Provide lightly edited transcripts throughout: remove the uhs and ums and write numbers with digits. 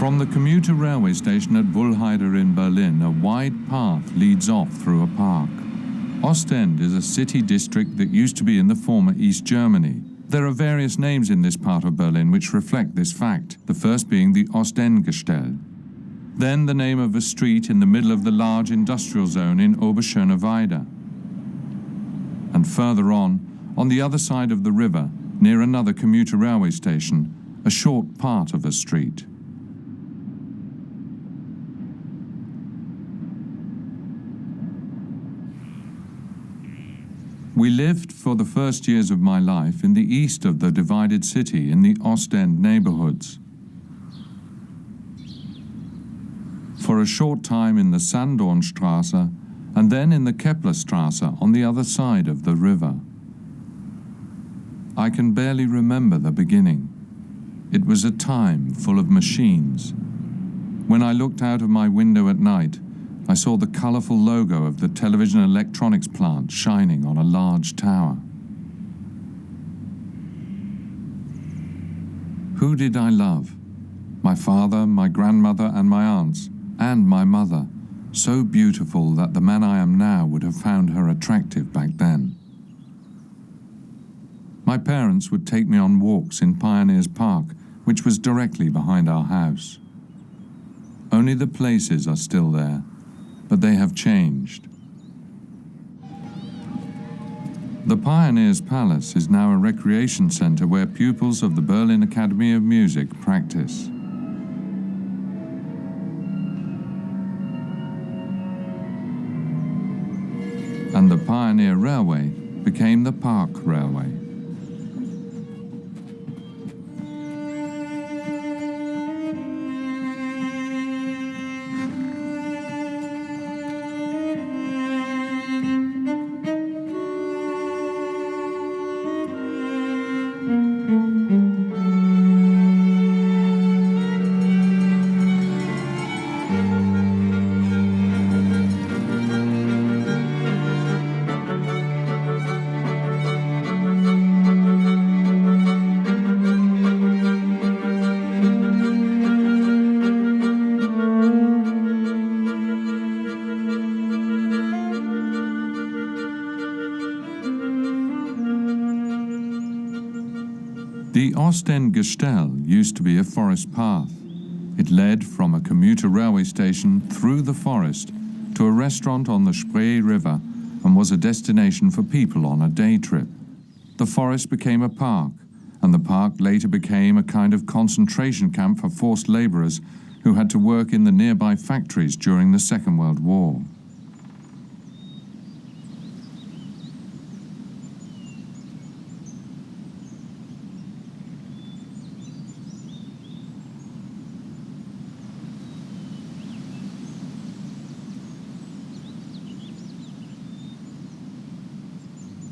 From the commuter railway station at Wuhlheide in Berlin, a wide path leads off through a park. Ostend is a city district that used to be in the former East Germany. There are various names in this part of Berlin which reflect this fact, the first being the Ostendgestell. Then the name of a street in the middle of the large industrial zone in Oberschöneweide. And further on the other side of the river, near another commuter railway station, a short part of a street. We lived for the first years of my life in the east of the divided city in the Ostend neighborhoods. For a short time in the Sanddornstrasse and then in the Keplerstrasse on the other side of the river. I can barely remember the beginning. It was a time full of machines. When I looked out of my window at night, I saw the colorful logo of the television electronics plant shining on a large tower. Who did I love? My father, my grandmother, and my aunts, and my mother, so beautiful that the man I am now would have found her attractive back then. My parents would take me on walks in Pioneers Park, which was directly behind our house. Only the places are still there, but they have changed. The Pioneers Palace is now a recreation center where pupils of the Berlin Academy of Music practice. And the Pioneer Railway became the Park Railway. The Ostendgestell used to be a forest path. It led from a commuter railway station through the forest to a restaurant on the Spree River and was a destination for people on a day trip. The forest became a park, and the park later became a kind of concentration camp for forced laborers who had to work in the nearby factories during the Second World War.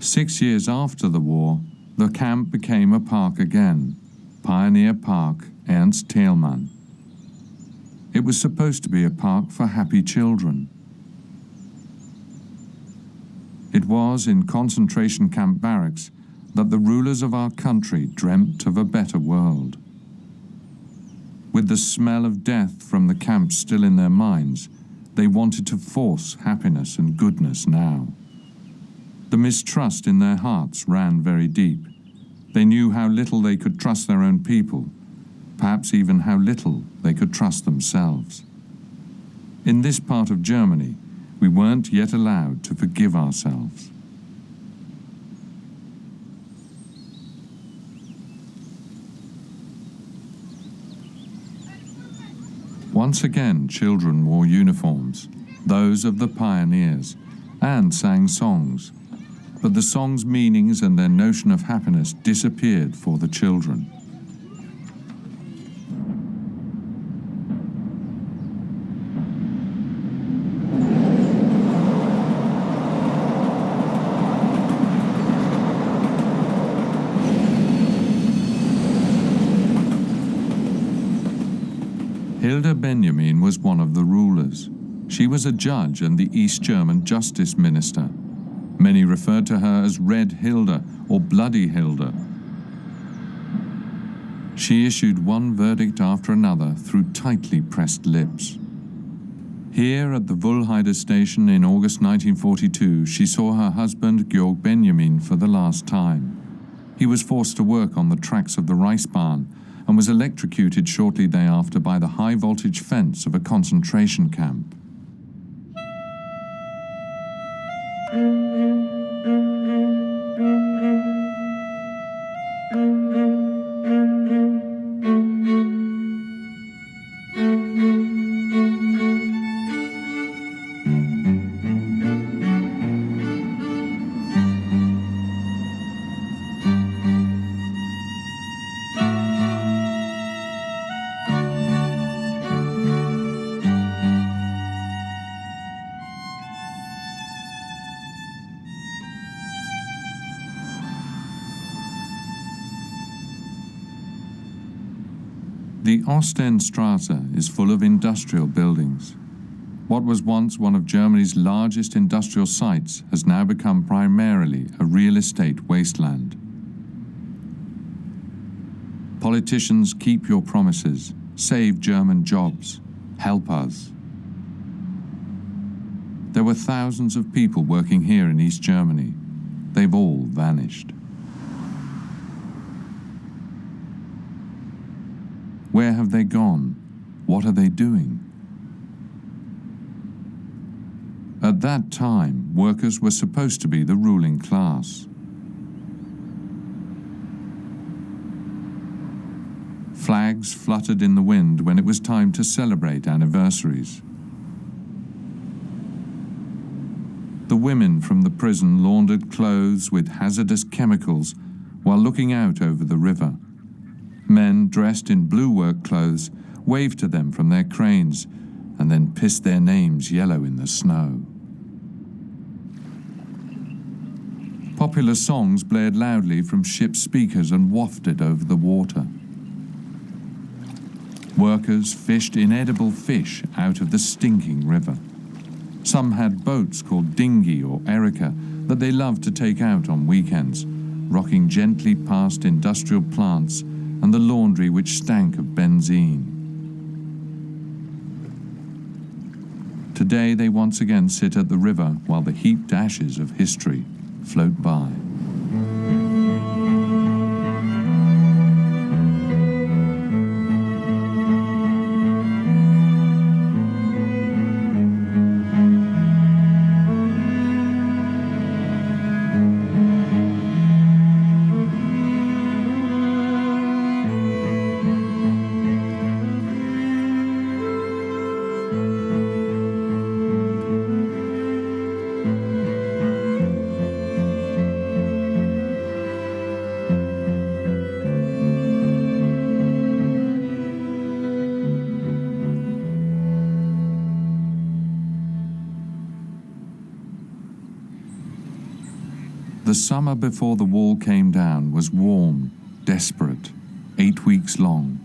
Six years after the war, the camp became a park again, Pioneer Park Ernst Thälmann. It was supposed to be a park for happy children. It was in concentration camp barracks that the rulers of our country dreamt of a better world. With the smell of death from the camps still in their minds, they wanted to force happiness and goodness now. The mistrust in their hearts ran very deep. They knew how little they could trust their own people, perhaps even how little they could trust themselves. In this part of Germany, we weren't yet allowed to forgive ourselves. Once again, children wore uniforms, those of the pioneers, and sang songs. But the songs' meanings and their notion of happiness disappeared for the children. Hilda Benjamin was one of the rulers. She was a judge and the East German justice minister. Many referred to her as Red Hilda or Bloody Hilda. She issued one verdict after another through tightly pressed lips. Here at the Wuhlheide station in August 1942, she saw her husband Georg Benjamin for the last time. He was forced to work on the tracks of the Reichsbahn and was electrocuted shortly thereafter by the high-voltage fence of a concentration camp. The Ostendstrasse is full of industrial buildings. What was once one of Germany's largest industrial sites has now become primarily a real estate wasteland. Politicians, keep your promises, save German jobs, help us. There were thousands of people working here in East Germany. They've all vanished. Where have they gone? What are they doing? At that time, workers were supposed to be the ruling class. Flags fluttered in the wind when it was time to celebrate anniversaries. The women from the prison laundered clothes with hazardous chemicals while looking out over the river. Men dressed in blue work clothes waved to them from their cranes and then pissed their names yellow in the snow. Popular songs blared loudly from ship speakers and wafted over the water. Workers fished inedible fish out of the stinking river. Some had boats called dinghy or erica that they loved to take out on weekends, rocking gently past industrial plants and the laundry which stank of benzene. Today they once again sit at the river while the heaped ashes of history float by. The summer before the wall came down was warm, desperate, 8 weeks long.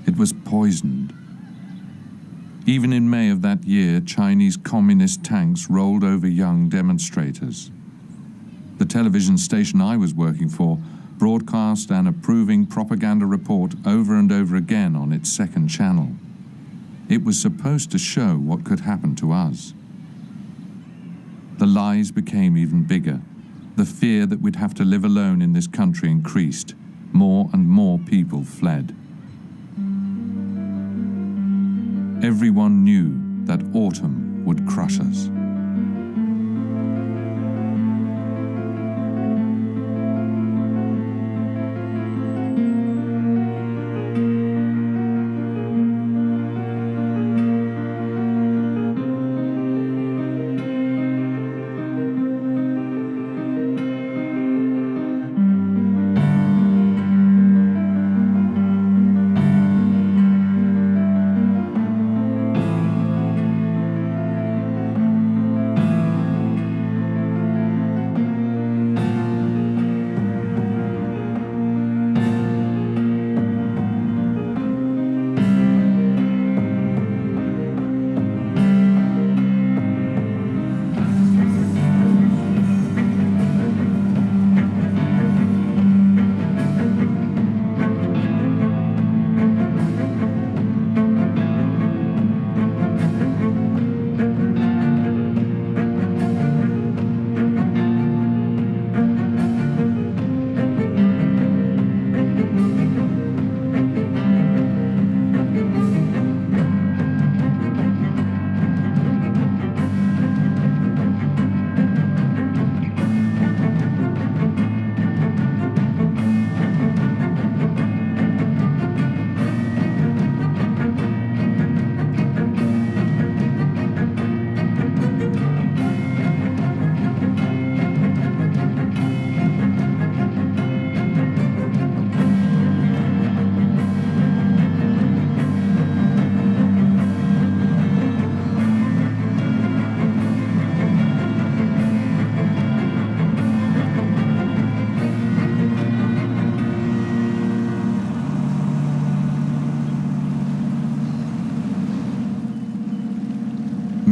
It was poisoned. Even in May of that year, Chinese communist tanks rolled over young demonstrators. The television station I was working for broadcast an approving propaganda report over and over again on its second channel. It was supposed to show what could happen to us. The lies became even bigger. The fear that we'd have to live alone in this country increased. More and more people fled. Everyone knew that autumn would crush us.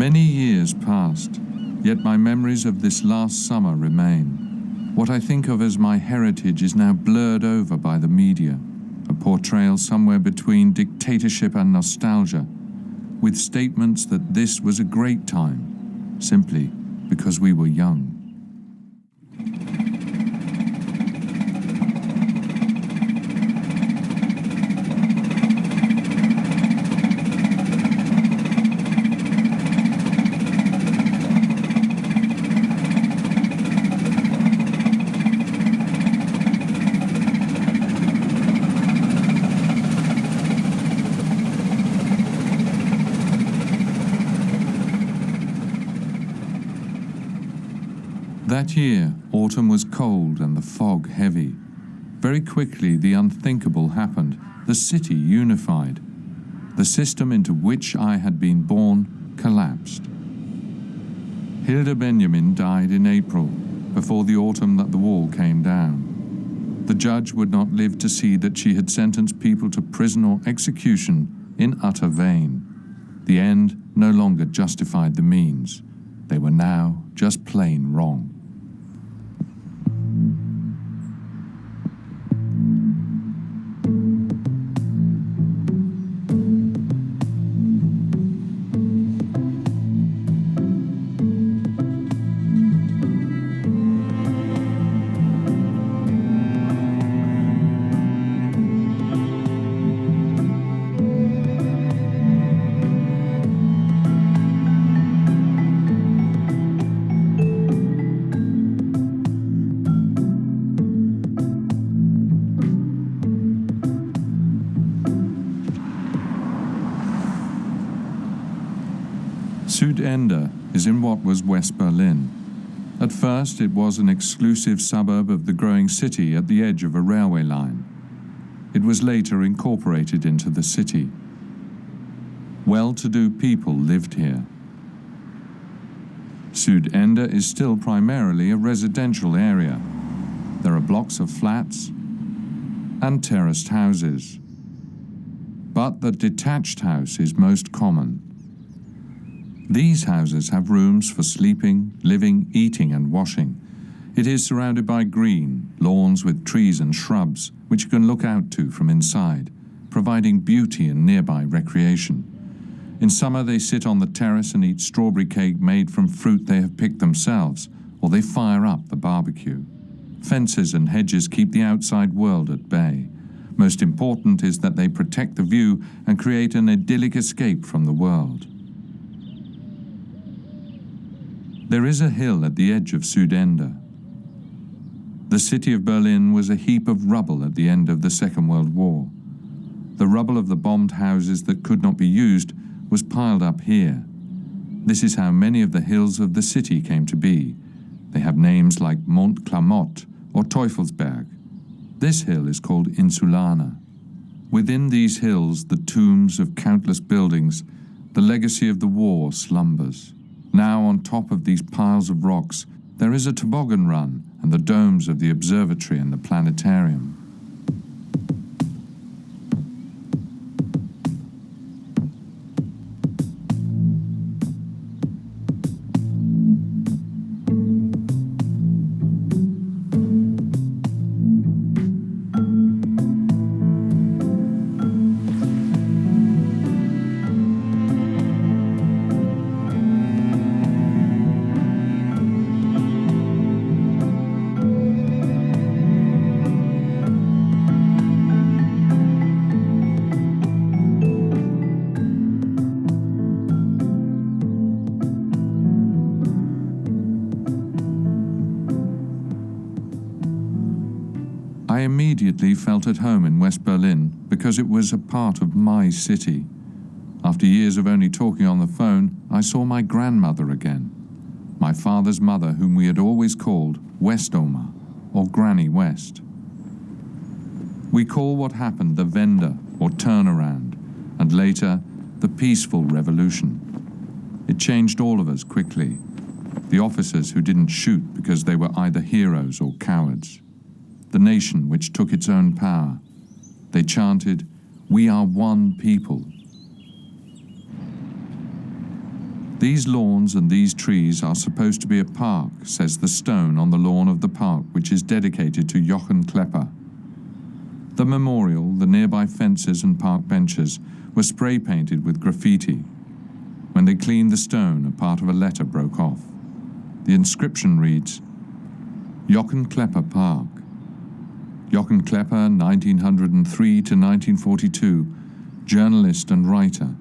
Many years passed, yet my memories of this last summer remain. What I think of as my heritage is now blurred over by the media, a portrayal somewhere between dictatorship and nostalgia, with statements that this was a great time, simply because we were young. That year, autumn was cold and the fog heavy. Very quickly, the unthinkable happened. The city unified. The system into which I had been born collapsed. Hilda Benjamin died in April, before the autumn that the wall came down. The judge would not live to see that she had sentenced people to prison or execution in utter vain. The end no longer justified the means. They were now just plain wrong. Ende is in what was West Berlin. At first, it was an exclusive suburb of the growing city at the edge of a railway line. It was later incorporated into the city. Well-to-do people lived here. Südende is still primarily a residential area. There are blocks of flats and terraced houses. But the detached house is most common. These houses have rooms for sleeping, living, eating and washing. It is surrounded by green, lawns with trees and shrubs, which you can look out to from inside, providing beauty and nearby recreation. In summer they sit on the terrace and eat strawberry cake made from fruit they have picked themselves, or they fire up the barbecue. Fences and hedges keep the outside world at bay. Most important is that they protect the view and create an idyllic escape from the world. There is a hill at the edge of Südende. The city of Berlin was a heap of rubble at the end of the Second World War. The rubble of the bombed houses that could not be used was piled up here. This is how many of the hills of the city came to be. They have names like Mont Clamott or Teufelsberg. This hill is called Insulana. Within these hills, the tombs of countless buildings, the legacy of the war slumbers. Now on top of these piles of rocks, there is a toboggan run and the domes of the observatory and the planetarium. I immediately felt at home in West Berlin because it was a part of my city. After years of only talking on the phone, I saw my grandmother again. My father's mother, whom we had always called Westoma, or Granny West. We call what happened the Wende, or turnaround, and later, the peaceful revolution. It changed all of us quickly. The officers who didn't shoot because they were either heroes or cowards. The nation which took its own power. They chanted, "We are one people." These lawns and these trees are supposed to be a park, says the stone on the lawn of the park which is dedicated to Jochen Klepper. The memorial, the nearby fences and park benches were spray-painted with graffiti. When they cleaned the stone, a part of a letter broke off. The inscription reads, Jochen Klepper Park. Jochen Klepper, 1903 to 1942, journalist and writer.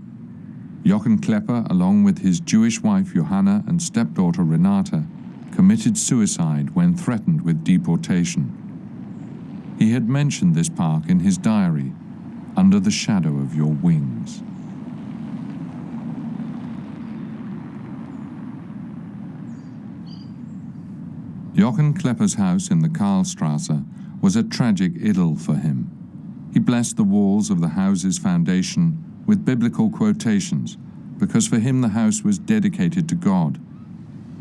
Jochen Klepper, along with his Jewish wife Johanna and stepdaughter Renata, committed suicide when threatened with deportation. He had mentioned this park in his diary, Under the Shadow of Your Wings. Jochen Klepper's house in the Karlstrasse was a tragic idyll for him. He blessed the walls of the house's foundation with biblical quotations, because for him the house was dedicated to God.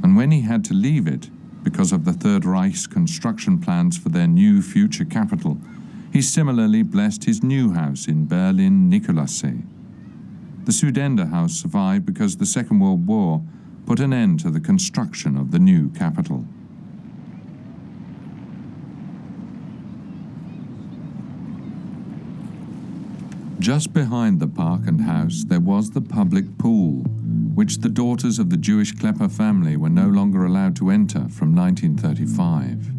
And when he had to leave it, because of the Third Reich's construction plans for their new future capital, he similarly blessed his new house in Berlin-Nikolassee. The Sudender house survived because the Second World War put an end to the construction of the new capital. Just behind the park and house there was the public pool, which the daughters of the Jewish Klepper family were no longer allowed to enter from 1935.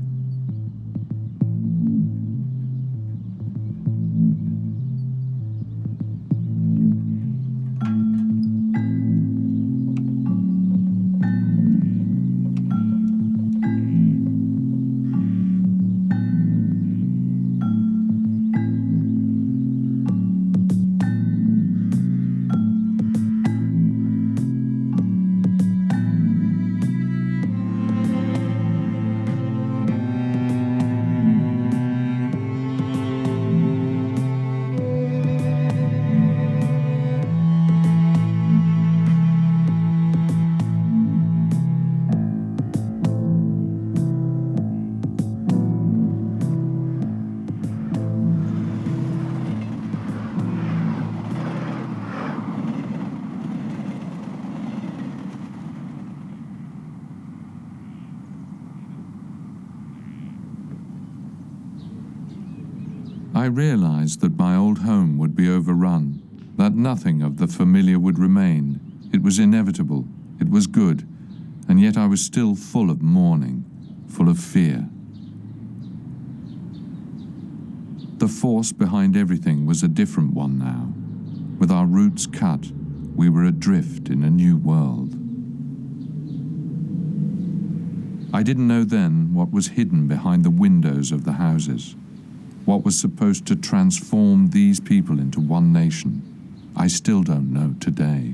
I realized that my old home would be overrun, that nothing of the familiar would remain. It was inevitable, it was good, and yet I was still full of mourning, full of fear. The force behind everything was a different one now. With our roots cut, we were adrift in a new world. I didn't know then what was hidden behind the windows of the houses. What was supposed to transform these people into one nation, I still don't know today.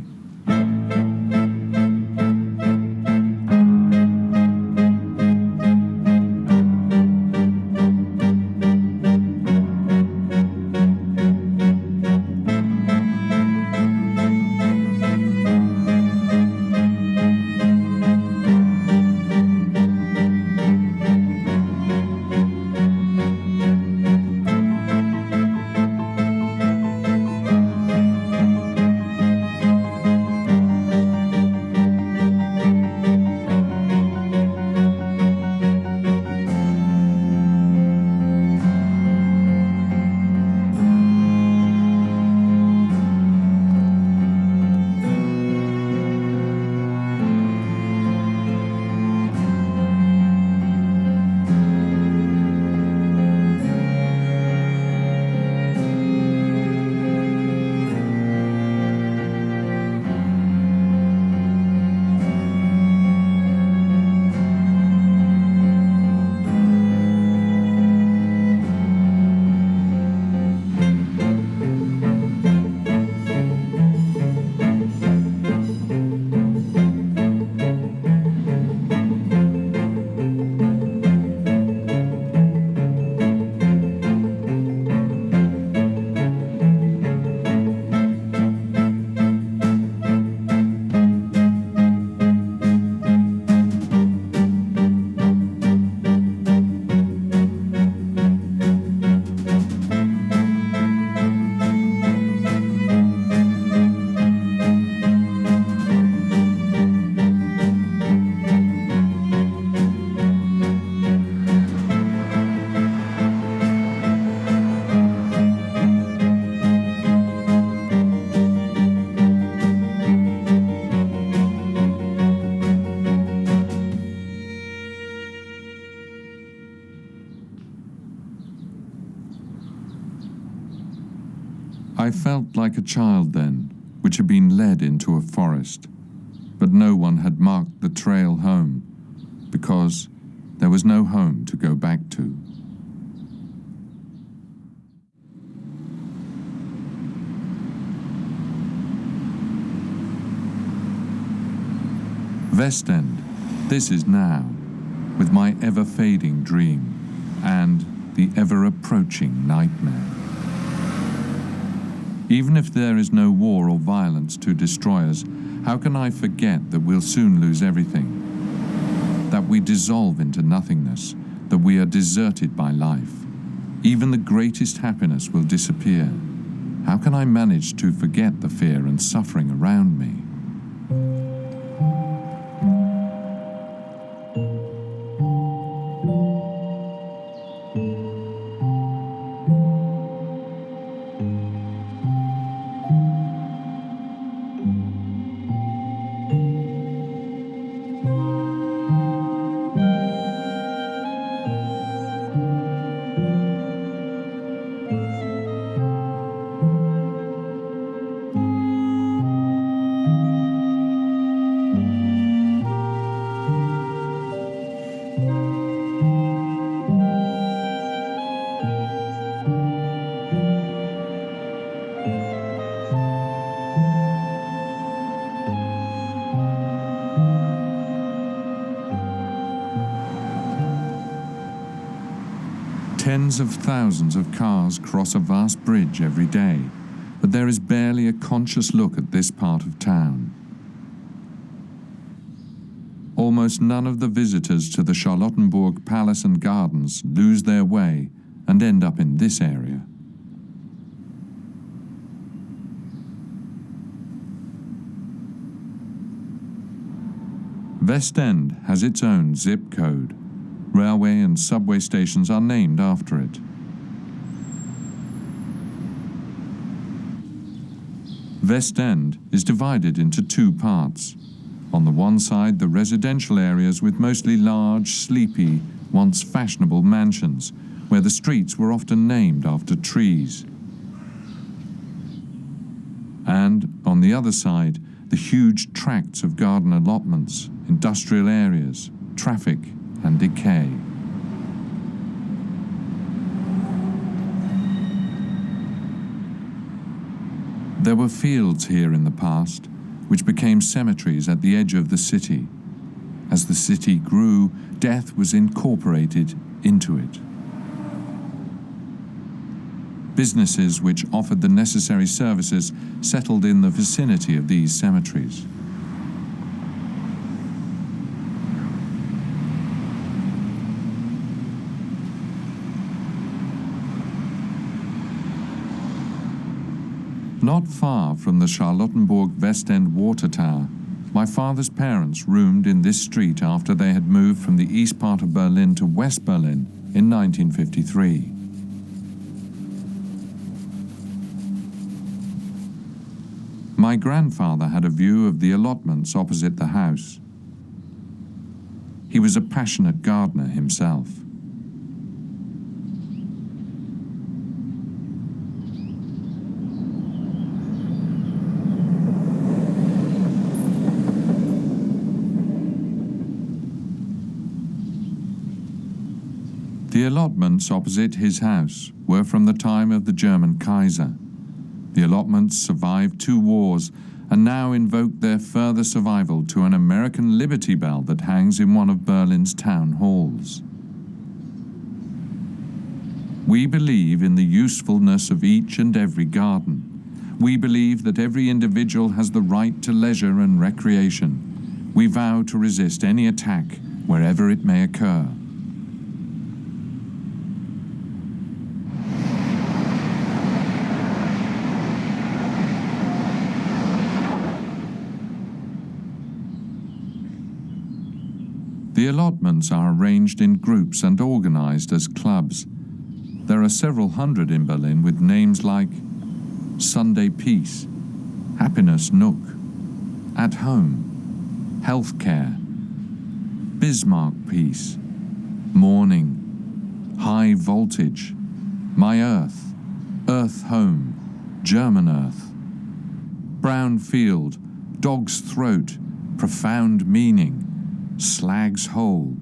I felt like a child then, which had been led into a forest, but no one had marked the trail home, because there was no home to go back to. West End, this is now, with my ever-fading dream and the ever-approaching nightmare. Even if there is no war or violence to destroy us, how can I forget that we'll soon lose everything? That we dissolve into nothingness, that we are deserted by life. Even the greatest happiness will disappear. How can I manage to forget the fear and suffering around me? Tens of thousands of cars cross a vast bridge every day, but there is barely a conscious look at this part of town. Almost none of the visitors to the Charlottenburg Palace and Gardens lose their way and end up in this area. West End has its own zip code. Railway and subway stations are named after it. West End is divided into two parts. On the one side, the residential areas with mostly large, sleepy, once fashionable mansions, where the streets were often named after trees. And on the other side, the huge tracts of garden allotments, industrial areas, traffic, and decay. There were fields here in the past, which became cemeteries at the edge of the city. As the city grew, death was incorporated into it. Businesses which offered the necessary services settled in the vicinity of these cemeteries. Not far from the Charlottenburg West End water tower, my father's parents roomed in this street after they had moved from the east part of Berlin to West Berlin in 1953. My grandfather had a view of the allotments opposite the house. He was a passionate gardener himself. The allotments opposite his house were from the time of the German Kaiser. The allotments survived 2 wars and now invoke their further survival to an American Liberty Bell that hangs in one of Berlin's town halls. We believe in the usefulness of each and every garden. We believe that every individual has the right to leisure and recreation. We vow to resist any attack wherever it may occur. The allotments are arranged in groups and organized as clubs. There are several hundred in Berlin with names like Sunday Peace, Happiness Nook, At Home, Healthcare, Bismarck Peace, Morning, High Voltage, My Earth, Earth Home, German earth. Brown field, dog's throat, profound meaning, slag's hole.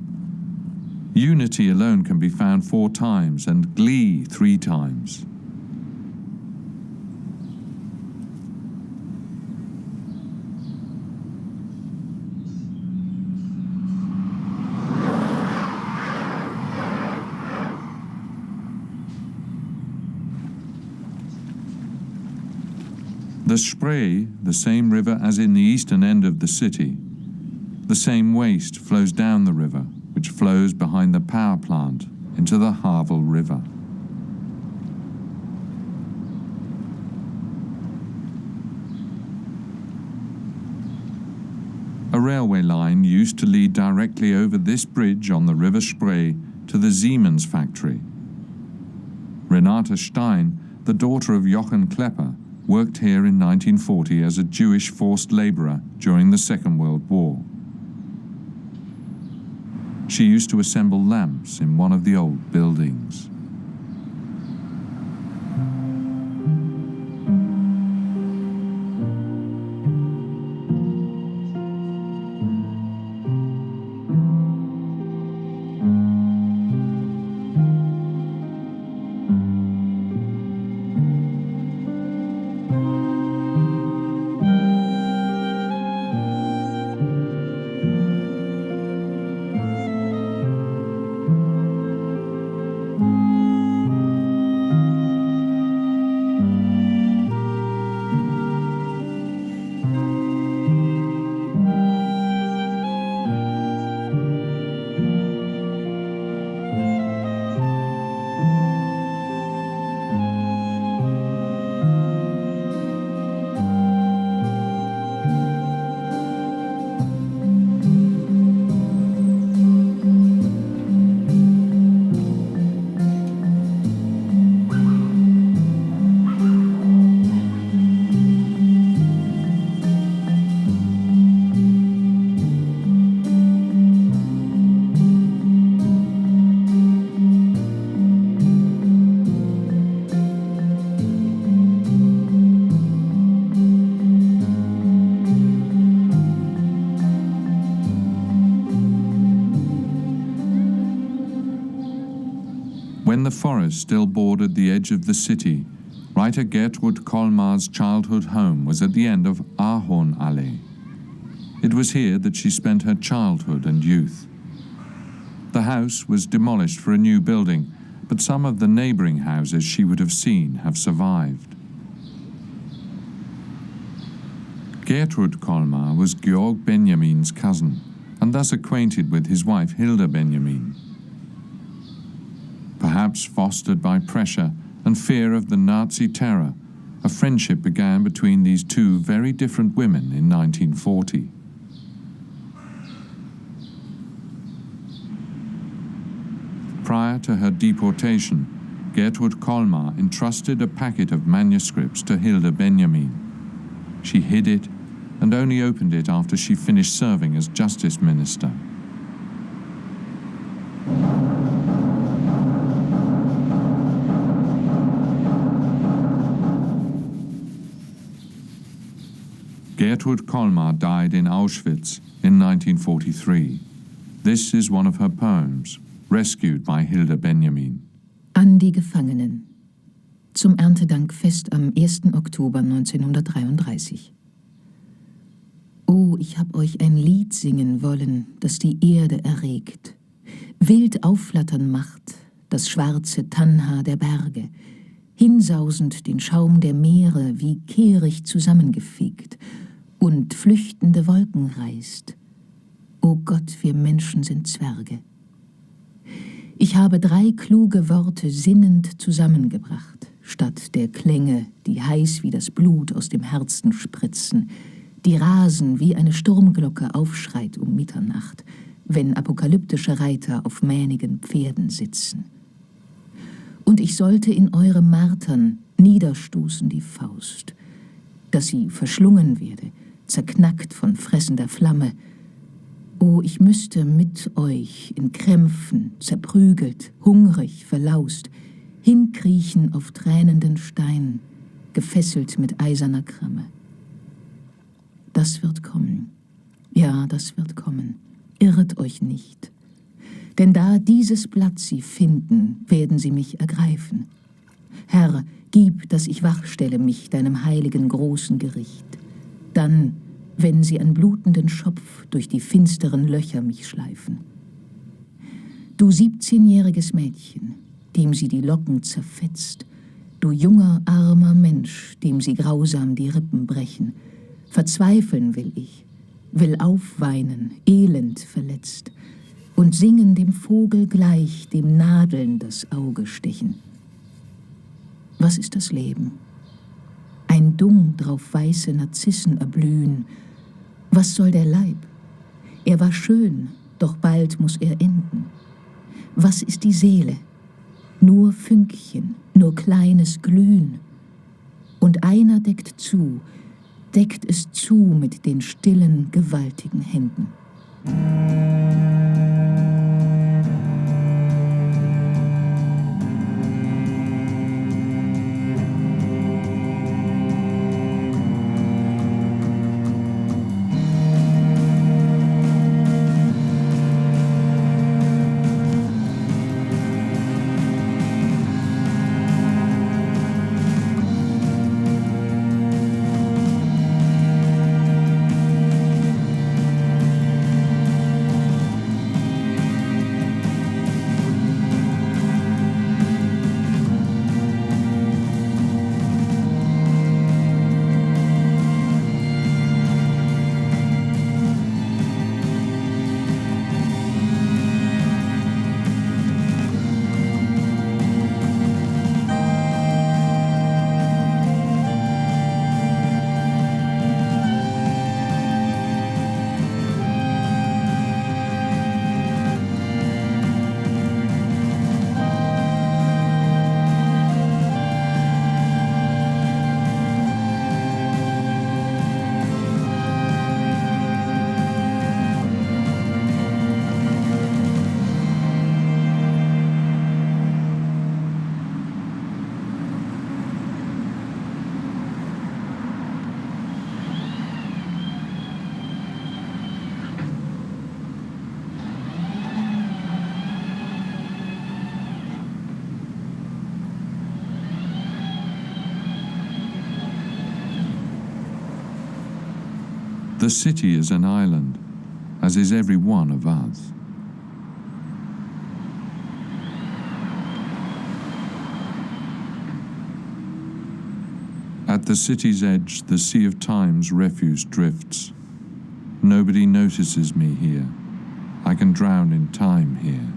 Unity alone can be found 4 times and glee 3 times. The Spree, the same river as in the eastern end of the city. The same waste flows down the river, which flows behind the power plant into the Havel River. A railway line used to lead directly over this bridge on the River Spree to the Siemens factory. Renate Stein, the daughter of Jochen Klepper, worked here in 1940 as a Jewish forced labourer during the Second World War. She used to assemble lamps in one of the old buildings. When the forest still bordered the edge of the city, writer Gertrud Kolmar's childhood home was at the end of Ahornallee. It was here that she spent her childhood and youth. The house was demolished for a new building, but some of the neighbouring houses she would have seen have survived. Gertrud Kolmar was Georg Benjamin's cousin, and thus acquainted with his wife Hilda Benjamin. Perhaps fostered by pressure and fear of the Nazi terror, a friendship began between these two very different women in 1940. Prior to her deportation, Gertrud Kolmar entrusted a packet of manuscripts to Hilda Benjamin. She hid it and only opened it after she finished serving as Justice Minister. Gertrud Kolmar died in Auschwitz in 1943. This is one of her poems, rescued by Hilda Benjamin. An die Gefangenen. Zum Erntedankfest am 1. Oktober 1933. Oh, ich hab euch ein Lied singen wollen, das die Erde erregt. Wild aufflattern macht das schwarze Tannhaar der Berge, hinsausend den Schaum der Meere wie kehrig zusammengefegt und flüchtende Wolken reißt. O Gott, wir Menschen sind Zwerge. Ich habe 3 kluge Worte sinnend zusammengebracht, statt der Klänge, die heiß wie das Blut aus dem Herzen spritzen, die rasen wie eine Sturmglocke aufschreit um Mitternacht, wenn apokalyptische Reiter auf mähnigen Pferden sitzen. Und ich sollte in eure Martern niederstoßen die Faust, dass sie verschlungen werde, zerknackt von fressender Flamme. Oh, ich müsste mit euch in Krämpfen, zerprügelt, hungrig, verlaust, hinkriechen auf tränenden Stein, gefesselt mit eiserner Kramme. Das wird kommen. Ja, das wird kommen. Irret euch nicht. Denn da dieses Blatt sie finden, werden sie mich ergreifen. Herr, gib, dass ich wachstelle mich deinem heiligen großen Gericht. Dann, wenn sie an blutenden Schopf durch die finsteren Löcher mich schleifen. Du 17-jähriges Mädchen, dem sie die Locken zerfetzt, du junger, armer Mensch, dem sie grausam die Rippen brechen, verzweifeln will ich, will aufweinen, elend verletzt, und singen dem Vogel gleich, dem Nadeln das Auge stechen. Was ist das Leben? Ein Dung drauf weiße Narzissen erblühen. Was soll der Leib? Er war schön, doch bald muss er enden. Was ist die Seele? Nur Fünkchen, nur kleines Glühen. Und einer deckt es zu mit den stillen, gewaltigen Händen. The city is an island, as is every one of us. At the city's edge, the Sea of Time's refuse drifts. Nobody notices me here. I can drown in time here.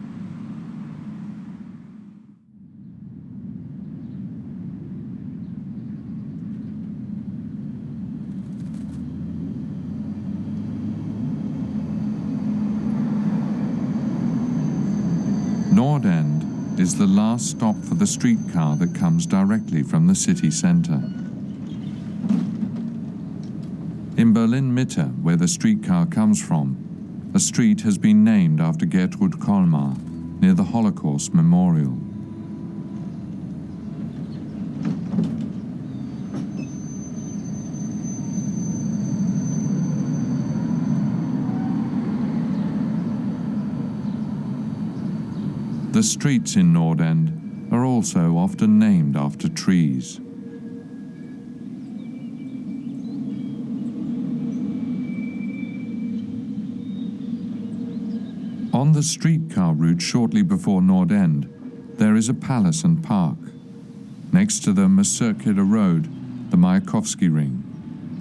Northrend is the last stop for the streetcar that comes directly from the city centre. In Berlin-Mitte, where the streetcar comes from, a street has been named after Gertrud Kolmar, near the Holocaust Memorial. The streets in Northrend are also often named after trees. On the streetcar route shortly before Northrend, there is a palace and park. Next to them, a circular road, the Mayakovsky Ring.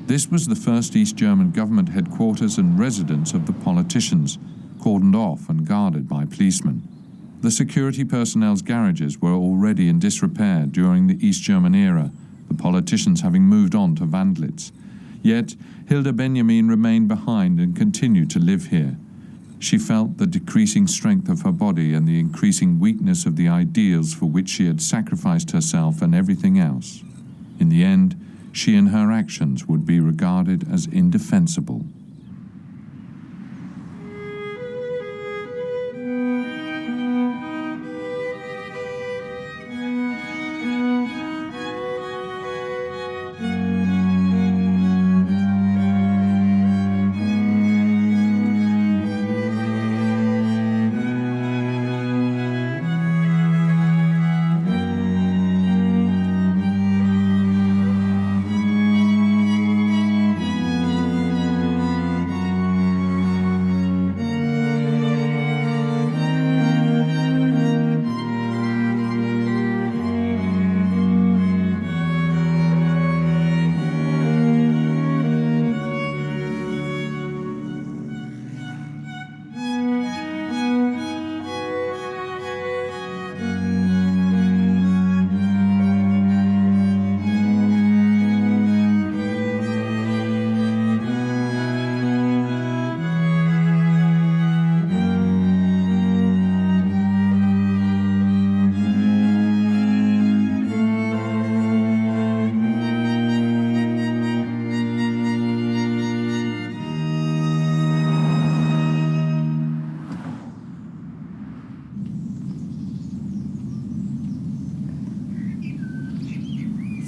This was the first East German government headquarters and residence of the politicians, cordoned off and guarded by policemen. The security personnel's garages were already in disrepair during the East German era, the politicians having moved on to Wandlitz. Yet, Hilda Benjamin remained behind and continued to live here. She felt the decreasing strength of her body and the increasing weakness of the ideals for which she had sacrificed herself and everything else. In the end, she and her actions would be regarded as indefensible.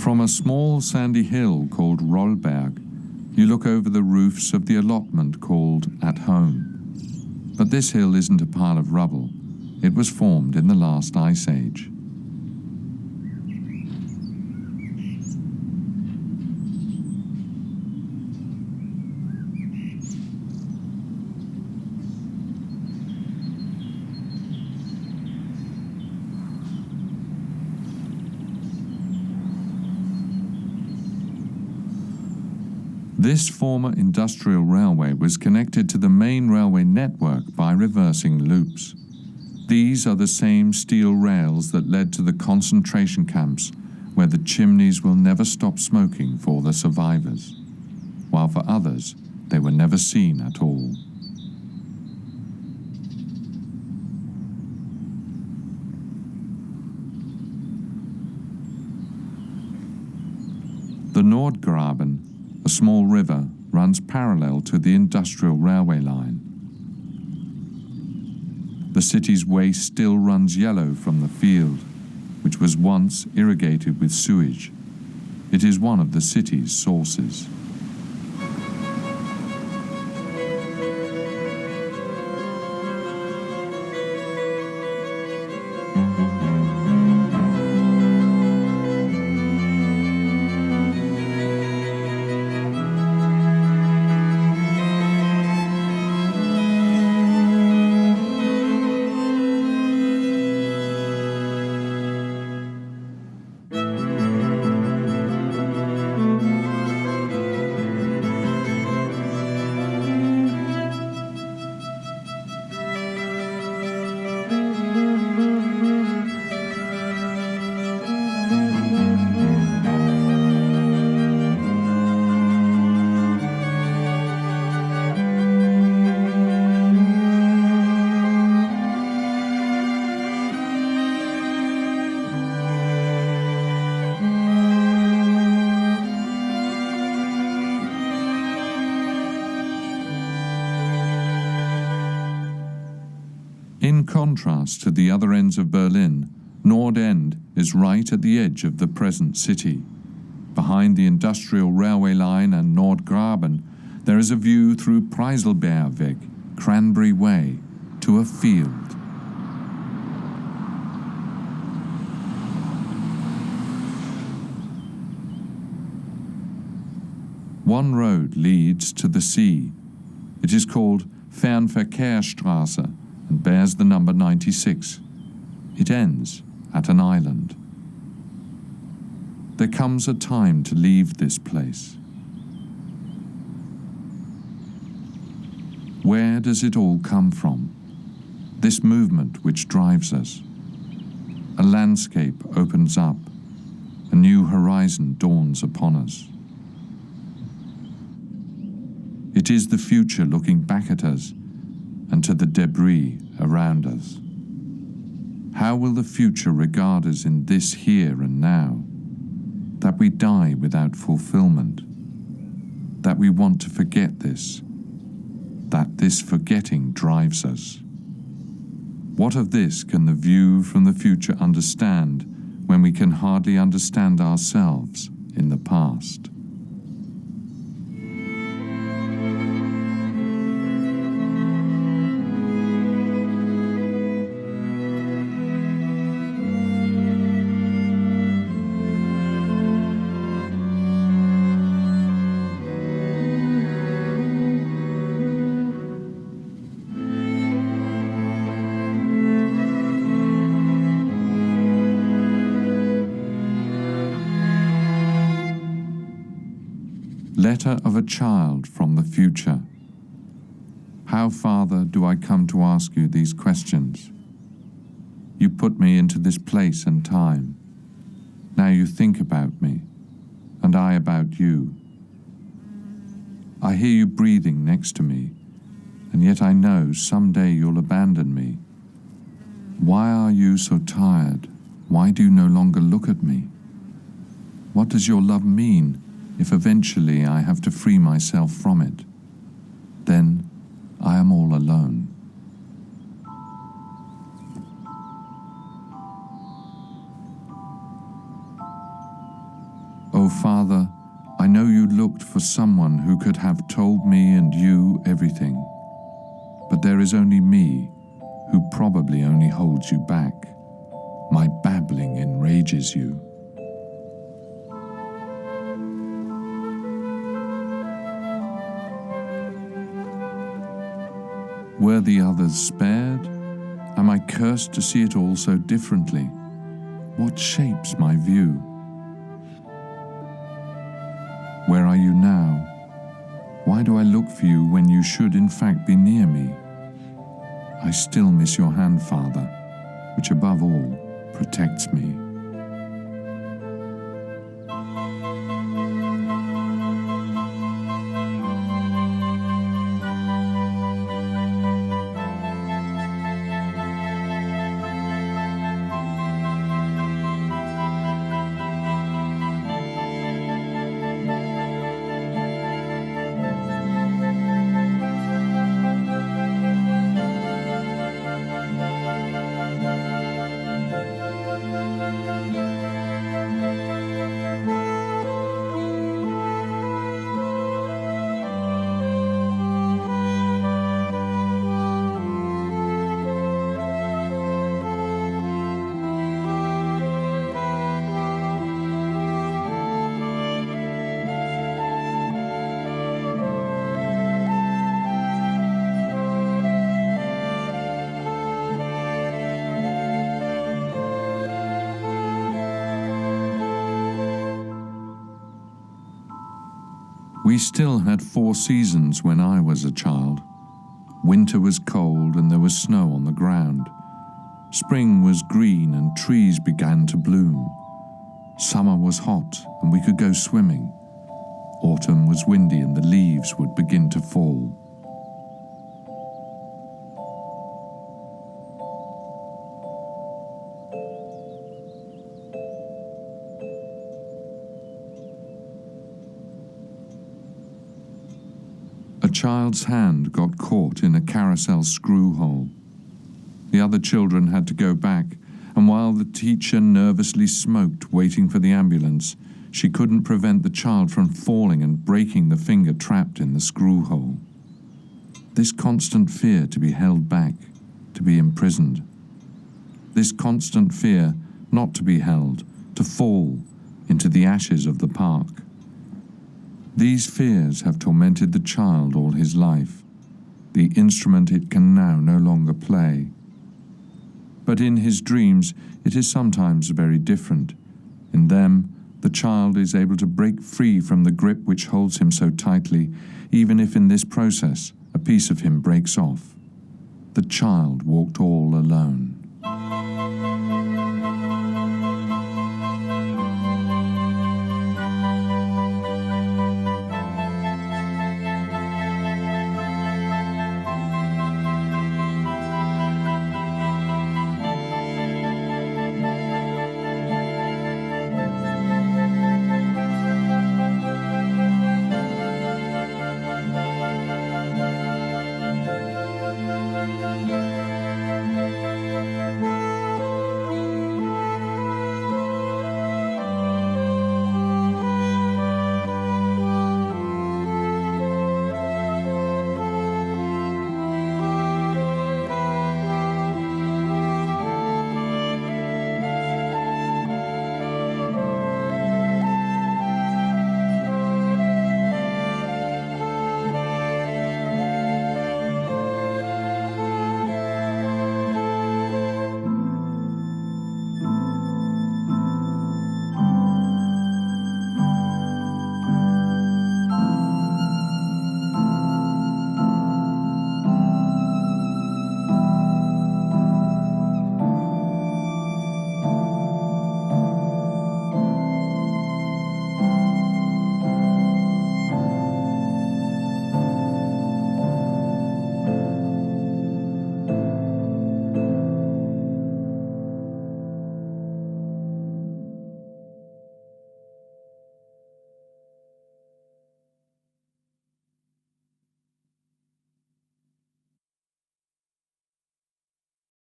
From a small sandy hill called Rollberg, you look over the roofs of the allotment called At Home. But this hill isn't a pile of rubble. It was formed in the last ice age. This former industrial railway was connected to the main railway network by reversing loops. These are the same steel rails that led to the concentration camps where the chimneys will never stop smoking for the survivors, while for others they were never seen at all. The Nordgraben, a small river, runs parallel to the industrial railway line. The city's waste still runs yellow from the field, which was once irrigated with sewage. It is one of the city's sources. In contrast to the other ends of Berlin, Northrend is right at the edge of the present city. Behind the industrial railway line and Nordgraben, there is a view through Preiselbeerweg, Cranberry Way, to a field. One road leads to the sea. It is called Fernverkehrsstraße and bears the number 96. It ends at an island. There comes a time to leave this place. Where does it all come from? This movement which drives us. A landscape opens up. A new horizon dawns upon us. It is the future looking back at us and to the debris around us. How will the future regard us in this here and now? That we die without fulfillment, that we want to forget this, that this forgetting drives us. What of this can the view from the future understand when we can hardly understand ourselves in the past? Letter of a child from the future. How, Father, do I come to ask you these questions? You put me into this place and time. Now you think about me, and I about you. I hear you breathing next to me, and yet I know someday you'll abandon me. Why are you so tired? Why do you no longer look at me? What does your love mean if eventually I have to free myself from it? Then I am all alone. Oh, Father, I know you looked for someone who could have told me and you everything. But there is only me, who probably only holds you back. My babbling enrages you. Were the others spared? Am I cursed to see it all so differently? What shapes my view? Where are you now? Why do I look for you when you should in fact be near me? I still miss your hand, Father, which above all protects me. We still had 4 seasons when I was a child. Winter was cold and there was snow on the ground. Spring was green and trees began to bloom. Summer was hot and we could go swimming. Autumn was windy and the leaves would begin to fall. A child's hand got caught in a carousel screw hole. The other children had to go back, and while the teacher nervously smoked, waiting for the ambulance, she couldn't prevent the child from falling and breaking the finger trapped in the screw hole. This constant fear to be held back, to be imprisoned. This constant fear not to be held, to fall into the ashes of the park. These fears have tormented the child all his life, the instrument it can now no longer play. But in his dreams, it is sometimes very different. In them, the child is able to break free from the grip which holds him so tightly, even if in this process a piece of him breaks off. The child walked all